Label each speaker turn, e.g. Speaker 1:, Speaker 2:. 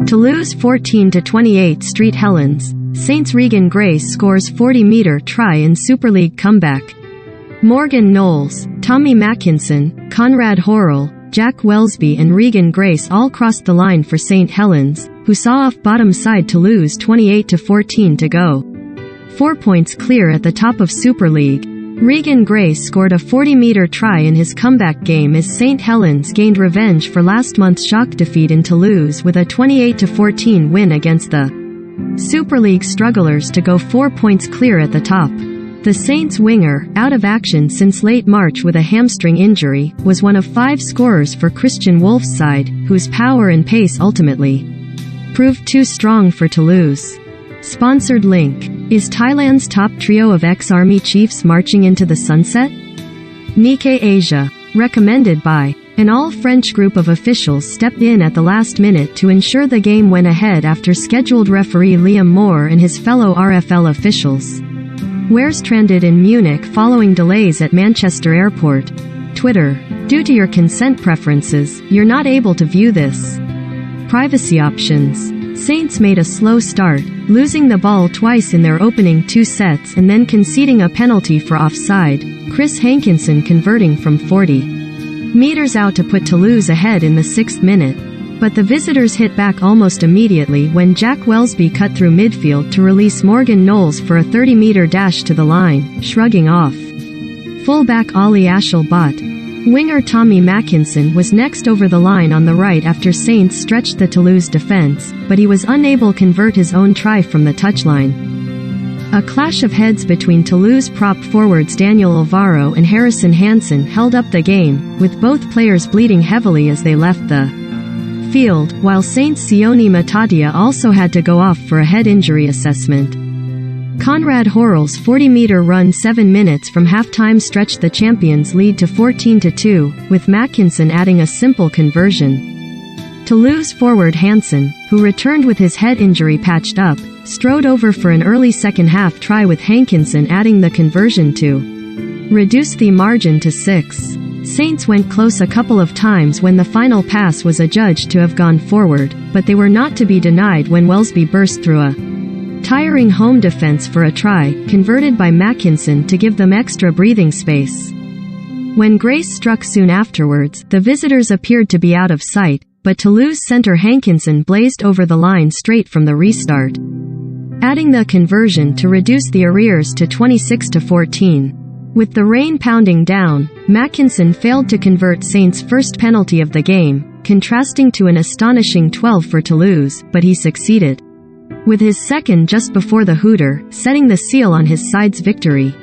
Speaker 1: Toulouse 14-28 Street Helens. Saints Regan Grace scores 40-meter try in Super League comeback. Morgan Knowles, Tommy Mackinson, Conrad Horrell, Jack Welsby and Regan Grace all crossed the line for St. Helens, who saw off bottom side Toulouse 28-14 to go. 4 points clear at the top of Super League. Regan Grace scored a 40-meter try in his comeback game as St. Helens gained revenge for last month's shock defeat in Toulouse with a 28-14 win against the Super League strugglers to go 4 points clear at the top. The Saints winger, out of action since late March with a hamstring injury, was one of 5 scorers for Christian Wolff's side, whose power and pace ultimately proved too strong for Toulouse. Sponsored link. Is Thailand's top trio of ex-army chiefs marching into the sunset? Nikkei Asia. Recommended by. An all-French group of officials stepped in at the last minute to ensure the game went ahead after scheduled referee Liam Moore and his fellow RFL officials were stranded in Munich following delays at Manchester Airport. Twitter. Due to your consent preferences, you're not able to view this. Privacy options. Saints made a slow start, losing the ball twice in their opening 2 sets and then conceding a penalty for offside, Chris Hankinson converting from 40 meters out to put Toulouse ahead in the 6th minute. But the visitors hit back almost immediately when Jack Welsby cut through midfield to release Morgan Knowles for a 30-meter dash to the line, shrugging off fullback Ali Ashelbot. Winger Tommy Mackinson was next over the line on the right after Saints stretched the Toulouse defense, but he was unable to convert his own try from the touchline. A clash of heads between Toulouse prop forwards Daniel Alvaro and Harrison Hansen held up the game, with both players bleeding heavily as they left the field, while Saints' Sione Matatia also had to go off for a head injury assessment. Conrad Horrell's 40-meter run 7 minutes from halftime stretched the champions' lead to 14-2, with Mackinson adding a simple conversion. Toulouse forward Hansen, who returned with his head injury patched up, strode over for an early second-half try with Hankinson adding the conversion to reduce the margin to 6. Saints went close a couple of times when the final pass was adjudged to have gone forward, but they were not to be denied when Welsby burst through a tiring home defense for a try, converted by Mackinson to give them extra breathing space. When Grace struck soon afterwards, the visitors appeared to be out of sight, but Toulouse centre Hankinson blazed over the line straight from the restart, adding the conversion to reduce the arrears to 26-14. With the rain pounding down, Mackinson failed to convert Saints' first penalty of the game, contrasting to an astonishing 12 for Toulouse, but he succeeded with his second just before the hooter, setting the seal on his side's victory.